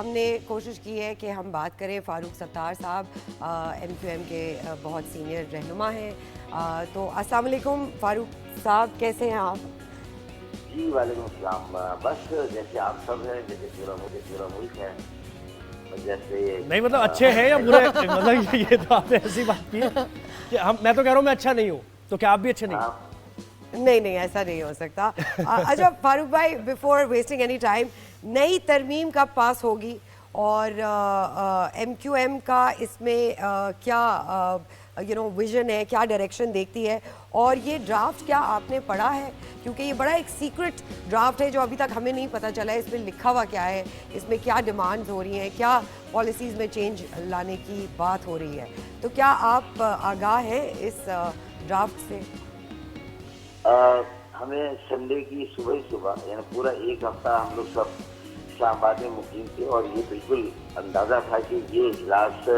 ہم نے کوشش کی ہے کہ ہم بات کریں فاروق ستار صاحب ایم کیو ایم کے بہت سینئر رہنما ہیں. تو السلام علیکم فاروق صاحب, کیسے ہیں آپ؟ جی وعلیکم السلام. بس جیسے آپ سب ہیں, جیسے پورا ملک ہے, جیسے نہیں مطلب اچھے ہیں یا برے, مطلب یہ تو آپ نے ایسی بات کی کہ میں تو کہہ رہا ہوں میں اچھا نہیں ہوں, تو کیا آپ بھی اچھے نہیں ہیں؟ نہیں ایسا نہیں ہو سکتا. اچھا فاروق بھائی, بیفور ویسٹنگ اینی ٹائم, نئی ترمیم کب پاس ہوگی اور ایم کیو ایم کا اس میں کیا ویژن ہے, کیا ڈائریکشن دیکھتی ہے, اور یہ ڈرافٹ کیا آپ نے پڑھا ہے؟ کیونکہ یہ بڑا ایک سیکرٹ ڈرافٹ ہے جو ابھی تک ہمیں نہیں پتہ چلا ہے اس میں لکھا ہوا کیا ہے, اس میں کیا ڈیمانڈز ہو رہی ہیں, کیا پالیسیز میں چینج لانے کی بات ہو رہی ہے. تو کیا آپ آگاہ ہیں اس ڈرافٹ سے؟ ہمیں سنڈے کی صبح یعنی پورا ایک ہفتہ ہم لوگ سب اسلام آباد میں مقیم تھے, اور یہ بالکل اندازہ تھا کہ یہ اجلاس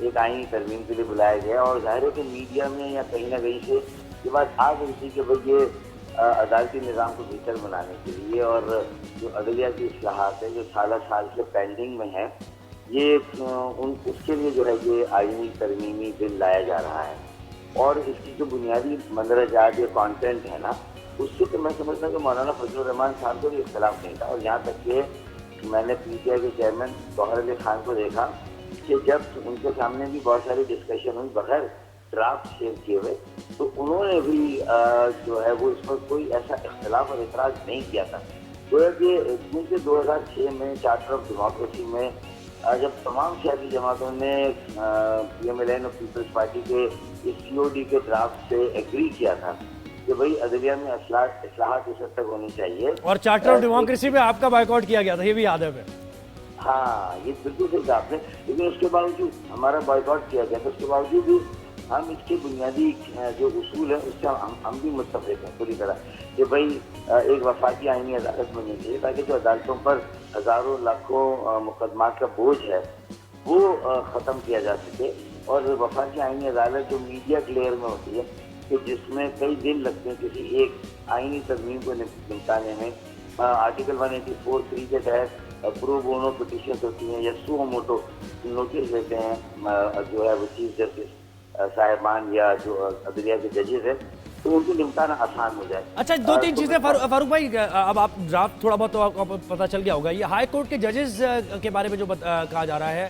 ایک آئینی ترمیم کے لیے بلایا گیا, اور ظاہر ہے کہ میڈیا میں یا کہیں نہ کہیں سے یہ بات آ گئی تھی کہ بھائی یہ عدالتی نظام کو بہتر بنانے کے لیے, اور جو عدلیہ کی اصلاحات ہیں جو سال سے پینڈنگ میں ہیں, یہ اس کے لیے جو ہے یہ آئینی ترمیمی بل لایا جا رہا ہے. اور اس کی جو بنیادی مندرجات یا کانٹینٹ ہے نا, اس سے تو میں سمجھتا ہوں کہ مولانا فضل الرحمان صاحب کو بھی اختلاف نہیں تھا. اور یہاں تک کہ میں نے پی ٹی آئی کے چیئرمین گوہر علی خان کو دیکھا کہ جب ان کے سامنے بھی بہت ساری ڈسکشن ہوئی بغیر ڈرافٹ شیئر کیے ہوئے, تو انہوں نے بھی جو ہے وہ اس پر کوئی ایسا اختلاف اور اعتراض نہیں کیا تھا. گویا کہ کیونکہ 2006 میں چارٹر آف ڈیموکریسی میں جب تمام سیاسی جماعتوں نے پی ایم ایل این اور پیپلز پارٹی کے اس سی او ڈی کے ڈرافٹ سے ایگری کیا تھا کہ بھائی عدلیہ میں اصلاحات اس حد تک ہونی چاہیے, اور چارٹر آف ڈیموکریسی میں آپ کا بائیکاٹ کیا گیا تھا, یہ بھی یاد ہے ہمیں. ہاں یہ بالکل صحیح کہا آپ نے, لیکن اس کے باوجود ہمارا بائیکاٹ کیا گیا, تو اس کے باوجود بھی ہم اس کے بنیادی جو اصول ہیں اس سے ہم بھی متفق ہیں پوری طرح کہ بھائی ایک وفاقی آئینی عدالت بننی چاہیے, تاکہ جو عدالتوں پر ہزاروں لاکھوں مقدمات کا بوجھ ہے وہ ختم کیا جا سکے. اور وفاقی آئینی عدالت جو میڈیا کے لیئر میں ہوتی ہے کہ جس میں کئی دن لگتے ہیں کسی ایک آئینی ترمیم کو نمٹانے میں, آرٹیکل 184(3) کے تحت پرو بونو پٹیشنز ہوتی ہیں یا سو موٹو نوٹس دیتے ہیں جو ہے وہ چیف جسٹس صاحبان یا جو عدلیہ کے ججز ہیں, تو ان کو نمٹانا آسان ہو جائے. اچھا 2-3 چیزیں فاروق بھائی, اب آپ ڈرافٹ تھوڑا بہت تو آپ کو پتہ چل گیا ہوگا, یہ ہائی کورٹ کے ججز کے بارے میں جو کہا جا رہا ہے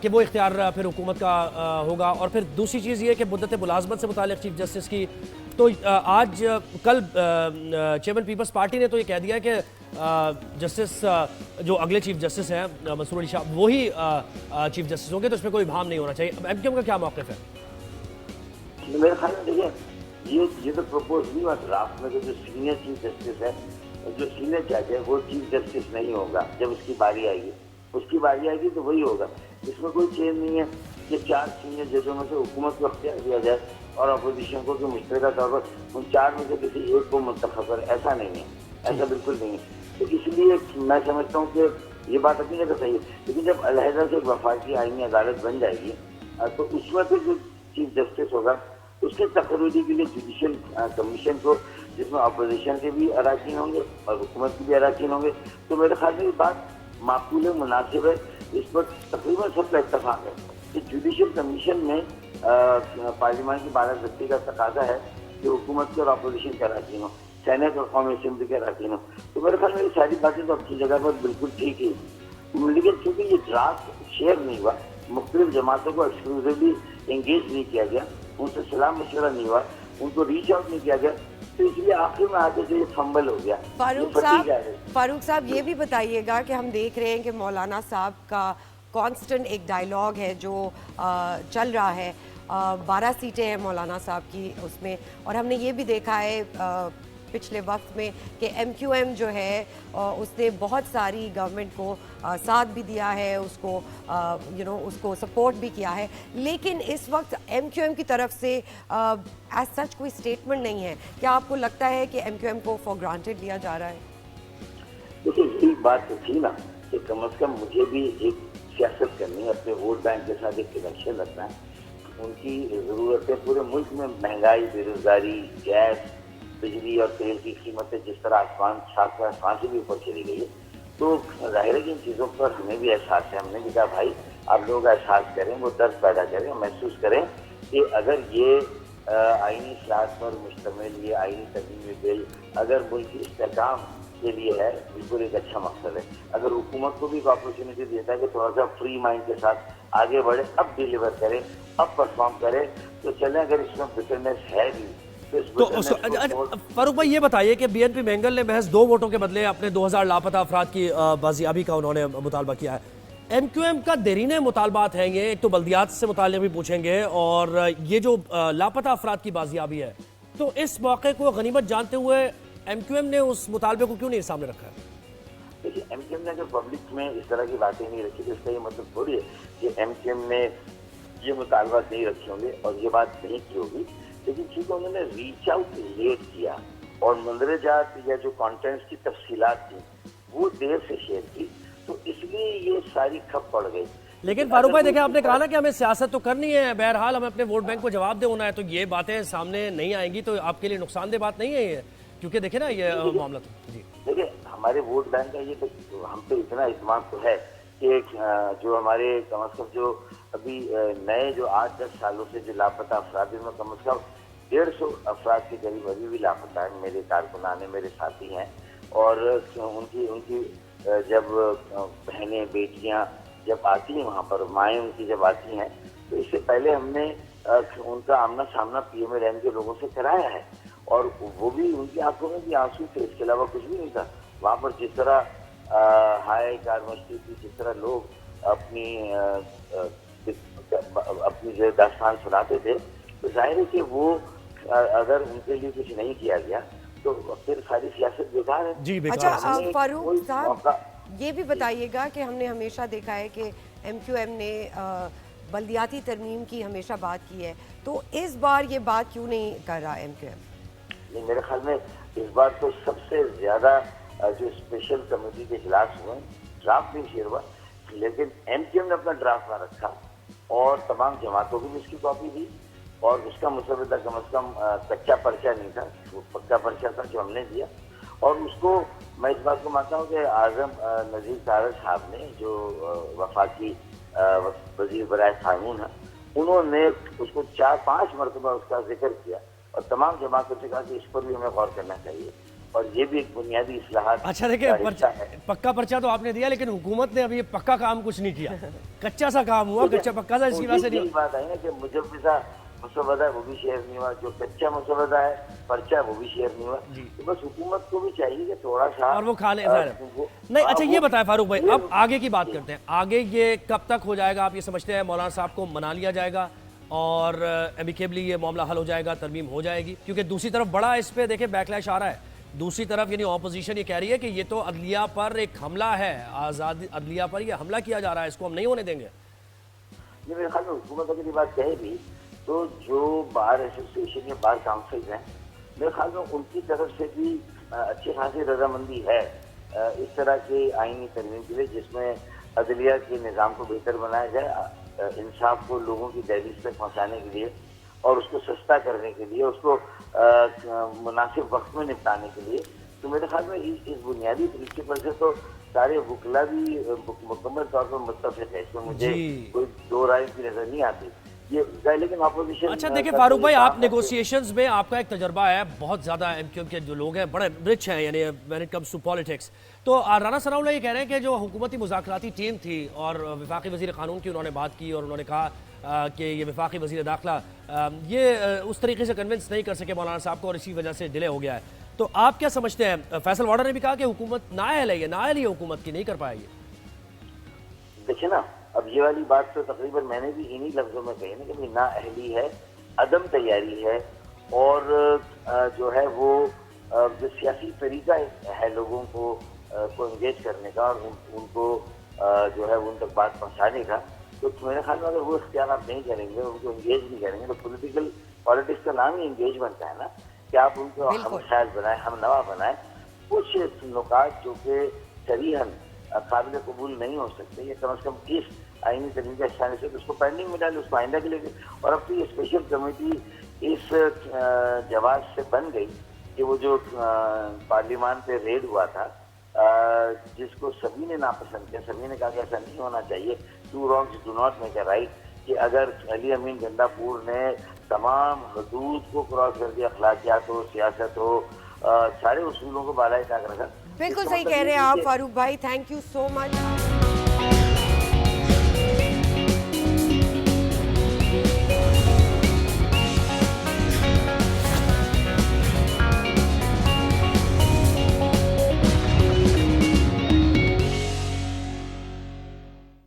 کہ وہ اختیار پھر حکومت کا ہوگا, اور پھر دوسری چیز یہ کہ مدت ملازمت سے متعلق چیف جسٹس کی, تو آج کل چیئرمین پیپلز پارٹی نے تو یہ کہہ دیا ہے کہ جسٹس جو اگلے چیف جسٹس ہیں منصور علی شاہ وہی چیف جسٹس ہوں گے, تو اس میں کوئی ابہام نہیں ہونا چاہیے. ایم کیو ایم کا کیا موقف ہے؟ میرے خیال میں دیکھیں یہ تو پروپوز نہیں ہوا ڈرافٹ میں کہ جو سینئر چیف جسٹس ہے, جو سینئر جج ہے وہ چیف جسٹس نہیں ہوگا. جب اس کی باری آئے گی تو وہی ہوگا. اس میں کوئی چینج نہیں ہے کہ 4 سینئر ججوں میں سے حکومت کو اختیار دیا جائے اور اپوزیشن کو کہ مشترکہ طور پر ان 4 میں سے کسی ایک کو منتخب کرے. ایسا نہیں ہے, ایسا بالکل نہیں ہے. تو اس لیے میں سمجھتا ہوں کہ یہ بات اپنی جگہ صحیح ہے, لیکن جب علیحدہ سے ایک وفاقی آئینی عدالت بن جائے گی تو اس میں پھر جو چیف جسٹس ہوگا اس کے تقرری کے لیے جوڈیشل کمیشن کو, جس میں اپوزیشن کے بھی اراکین ہوں گے اور حکومت کے بھی اراکین ہوں گے, تو میرے خیال میں یہ بات معقول ہے, مناسب ہے. اس پر تقریباً سب کا اتفاق ہے کہ جوڈیشل کمیشن میں پارلیمان کی بالادستی کا تقاضا ہے کہ حکومت کے اور اپوزیشن کے اراکین ہوں, سینٹ اور قومی اسمبلی کے اراکین ہوں. تو میرے خیال میں یہ ساری باتیں تو اپنی جگہ پر بالکل ٹھیک ہی, لیکن چونکہ یہ ڈرافٹ شیئر نہیں ہوا, مختلف جماعتوں کو ایکسکلوزیولی انگیج نہیں کیا گیا, ان سے سلام مشورہ نہیں ہوا, ان کو ریچ آؤٹ نہیں کیا گیا, تو اس لیے آخر میں آتے جو یہ فمبل ہو گیا. فاروق صاحب یہ بھی بتائیے گا کہ ہم دیکھ رہے ہیں کہ مولانا صاحب کا کانسٹنٹ ایک ڈائلاگ ہے جو چل رہا ہے, 12 سیٹیں ہیں مولانا صاحب کی اس میں, اور ہم نے یہ بھی دیکھا ہے پچھلے وقت میں کہ ایم کیو ایم جو ہے اس نے بہت ساری گورنمنٹ کو ساتھ بھی دیا ہے, اس کو اس کو سپورٹ بھی کیا ہے, لیکن اس وقت ایم کیو ایم کی طرف سے ایز سچ کوئی اسٹیٹمنٹ نہیں ہے. کیا آپ کو لگتا ہے کہ ایم کیو ایم کو فار گرانٹیڈ لیا جا رہا ہے؟ دیکھیے یہی بات تو تھی نا کہ کم از کم مجھے بھی ایک سیاست کرنی ہے, اپنے ووٹ بینک کے ساتھ ایک کنیکشن رکھنا ہے. ان کی ضرورتیں پورے ملک میں مہنگائی, بے روزگاری, گیس, بجلی اور تیل کی قیمتیں جس طرح آسمان سے بھی اوپر چلی گئی ہے, تو ظاہر ہے کہ ان چیزوں پر ہمیں بھی احساس ہے. ہم نے بھی کہا بھائی آپ لوگ احساس کریں, وہ درد پیدا کریں, محسوس کریں کہ اگر یہ آئینی اصلاحات پر مشتمل یہ آئینی ترمیمی بل اگر ملک کی استحکام کے لیے ہے, بالکل ایک اچھا مقصد ہے. اگر حکومت کو بھی ایک اپرچونیٹی دیتا ہے کہ تھوڑا سا فری مائنڈ کے ساتھ آگے بڑھے, اب ڈیلیور کرے, اب پرفارم کرے, تو چلیں. اگر اس میں بٹرنس ہے بھی تو فاروق بھائی یہ بتائیے کہ بی این پی مینگل نے محض 2 ووٹوں کے بدلے اپنے 2000 لاپتہ افراد کی بازیابی کا انہوں نے مطالبہ کیا ہے. ایم کیو ایم کا دیرینہ مطالبات ہیں یہ, ایک تو بلدیات سے متعلق بھی پوچھیں گے, اور یہ جو لاپتہ افراد کی بازیابی ہے, تو اس موقع کو غنیمت جانتے ہوئے ایم کیو ایم نے اس مطالبے کو کیوں نہیں سامنے رکھا ہے؟ دیکھیے ایم کیو ایم نے اگر پبلک میں اس طرح کی باتیں نہیں رکھی تو اس کا یہ مطلب تھوڑی ہے کہ ایم کیو ایم نے یہ مطالبات نہیں رکھے ہوں گے اور یہ بات نہیں کی ہوگی. لیکن چونکہ انہوں نے ریچ آؤٹ لیٹ کیا اور مندرجات یا جو کانٹینٹس کی تفصیلات تھیں وہ دیر سے شیئر کی, تو اس لیے یہ ساری کھپ پڑ گئی. لیکن فاروق بھائی دیکھیں, آپ نے کہا نا کہ ہمیں سیاست تو کرنی ہے, بہرحال ہمیں اپنے ووٹ بینک کو جواب دے ہونا ہے, تو یہ باتیں سامنے نہیں آئیں گی تو آپ کے لیے نقصان دہ بات نہیں ہے یہ, کیونکہ دیکھیں نا یہ معاملہ تو جی دیکھیں ہمارے ووٹ بینک کا یہ تو ہم پہ اتنا اعتماد تو ہے کہ جو ہمارے کم از کم جو ابھی نئے جو 8-10 سالوں سے جو لاپتہ افراد ہیں, کم از کم 150 افراد کے قریب ابھی بھی لاپتہ ہیں. میرے کارکنان ہیں, میرے ساتھی ہیں, اور ان کی جب بہنیں بیٹیاں جب آتی ہیں وہاں پر, مائیں ان کی جب آتی ہیں, تو اس سے پہلے ہم نے ان کا آمنا سامنا پی ایم اے رین کے لوگوں سے کرایا ہے, اور وہ بھی ان کی آنکھوں میں بھی آنسو تھے, اس کے علاوہ کچھ بھی نہیں تھا. وہاں پر جس طرح ہائے کار مچتی تھی, جس طرح لوگ اپنی جو داستان سناتے تھے, تو ظاہر ہے کہ وہ اگر ان کے لیے کچھ نہیں کیا گیا تو پھر ساری سیاست بیکار ہے. جی اچھا فاروق صاحب یہ بھی بتائیے گا کہ ہم نے ہمیشہ دیکھا ہے کہ ایم کیو ایم نے بلدیاتی ترمیم کی ہمیشہ بات کی ہے, تو اس بار یہ بات کیوں نہیں کر رہا ایم کیو ایم؟ نہیں, میرے خیال میں اس بار تو سب سے زیادہ جو اسپیشل کمیٹی کے اجلاس ہوئے, ڈرافٹ نہیں شیئر ہوا, لیکن ایم کیو ایم نے اپنا ڈرافٹ نہ رکھا اور تمام جماعتوں کو بھی اس کی کاپی دی, اور اس کا مسودہ کم از کم کچا پرچہ نہیں تھا, وہ پکا پرچہ تھا جو ہم نے دیا. اور اس کو میں اس بات کو مانتا ہوں کہ اعظم نذیر طارق صاحب نے جو وفاقی وزیر برائے قانون ہیں, انہوں نے اس کو 4-5 مرتبہ اس کا ذکر کیا اور تمام جماعتوں سے کہا کہ اس پر بھی ہمیں غور کرنا چاہیے, اور یہ بھی ایک بنیادی اصلاحات. اچھا دیکھیں, پکا پرچہ تو آپ نے دیا, لیکن حکومت نے ابھی یہ پکا کام کچھ نہیں کیا, کچا سا کام ہوا, کچا پکا سا, اس کی وجہ سے نہیں. بات ہے نا کہ مجوزہ مسودہ ہے وہ بھی شیئر نہیں ہوا, جو کچا مسودہ ہے پرچہ وہ بھی شیئر نہیں ہوا. تو بس حکومت کو بھی چاہیے کہ تھوڑا سا اور وہ کھا لیں نہیں. اچھا یہ بتائیں فاروق بھائی, اب آگے کی بات کرتے ہیں, آگے یہ کب تک ہو جائے گا؟ آپ یہ سمجھتے ہیں مولانا صاحب کو منا لیا جائے گا اور ایمیکیبلی یہ معاملہ حل ہو جائے گا, ترمیم ہو جائے گی؟ کیونکہ دوسری طرف بڑا اس پہ دیکھیں بیک لیش آ رہا ہے, دوسری طرف یعنی اپوزیشن یہ کہہ رہی ہے کہ یہ تو عدلیہ پر ایک حملہ ہے, آزاد عدلیہ پر یہ حملہ کیا جا رہا ہے, اس کو ہم نہیں ہونے دیں گے. میرے خیال میں حکومت اگر یہ بات کہے بھی تو جو بار ایسوسیشن یا بار کاؤنسل ہیں, میرے خیال میں ان کی طرف سے بھی اچھی خاصی رضامندی ہے اس طرح کے آئینی ترمیم کے لیے, جس میں عدلیہ کے نظام کو بہتر بنایا جائے, انصاف کو لوگوں کی دہلیز تک پہنچانے کے لیے اور اس کو سستا کرنے کے لیے, اس کو مناسب وقت میں نپٹانے کے لیے. تو میرے خیال میں اس بنیادی پرنسپل سے تو سارے وکلا بھی مکمل طور پر متفق ہے, اس میں مجھے کوئی دو رائے کی نظر نہیں آتی. لیکن اپوزیشن. اچھا دیکھیں فاروق بھائی, آپ نیگوسیشنز میں آپ کا ایک تجربہ ہے, بہت زیادہ ایم کیو ایم کے جو لوگ ہیں بڑے رچ ہیں یعنی when it comes to politics, تو رانا ثناء اللہ یہ کہہ رہے ہیں کہ جو حکومتی مذاکراتی ٹیم تھی اور وفاقی وزیر قانون کی انہوں نے بات کی, اور انہوں نے کہا کہ یہ وفاقی وزیر داخلہ یہ اس طریقے سے کنونس نہیں کر سکے مولانا صاحب کو, اور اسی وجہ سے ڈیلے ہو گیا ہے. تو آپ کیا سمجھتے ہیں؟ فیصل وارڈر نے بھی کہا کہ حکومت نااہل ہے, یہ نااہل ہی حکومت کی, نہیں کر پائے یہ. دیکھیں نا, اب یہ والی بات تو تقریباً میں نے بھی انہی لفظوں میں کہی نا کہ نااہلی ہے, عدم تیاری ہے, اور جو ہے وہ جو سیاسی طریقہ ہے لوگوں کو انگیج کرنے کا اور ان کو جو ہے ان تک بات پہنچانے کا, تو میرے خیال میں اگر وہ اختیارات نہیں کریں گے, ان کو انگیج نہیں کریں گے, تو پالیٹکس کا نام ہی انگیجمنٹ ہے نا, کہ آپ ان کو ہم خیال بنائیں, ہم نوا بنائیں. کچھ نکات جو کہ صریحاً قابل قبول نہیں ہو سکتے, یہ کم از کم اس آئینی ترمیم کا حصہ سے اس کو پینڈنگ میں ڈالے, اس کو آئندہ کے لیے. اور اب تو یہ اسپیشل کمیٹی اس جواز سے بن گئی کہ وہ جو پارلیمان پہ ریڈ ہوا تھا جس کو سبھی نے ناپسند کیا. سبھی نے کہا کہ ایسا نہیں ہونا چاہیے. 2 wrongs do not make a right. کہ اگر علی امین گنڈا پور نے تمام حدود کو کراس کر دیا, اخلاقیات ہو, سیاست ہو, سارے اصولوں کو بالائے طاق رکھا. بالکل صحیح کہہ رہے ہیں آپ فاروق بھائی, تھینک یو سو مچ.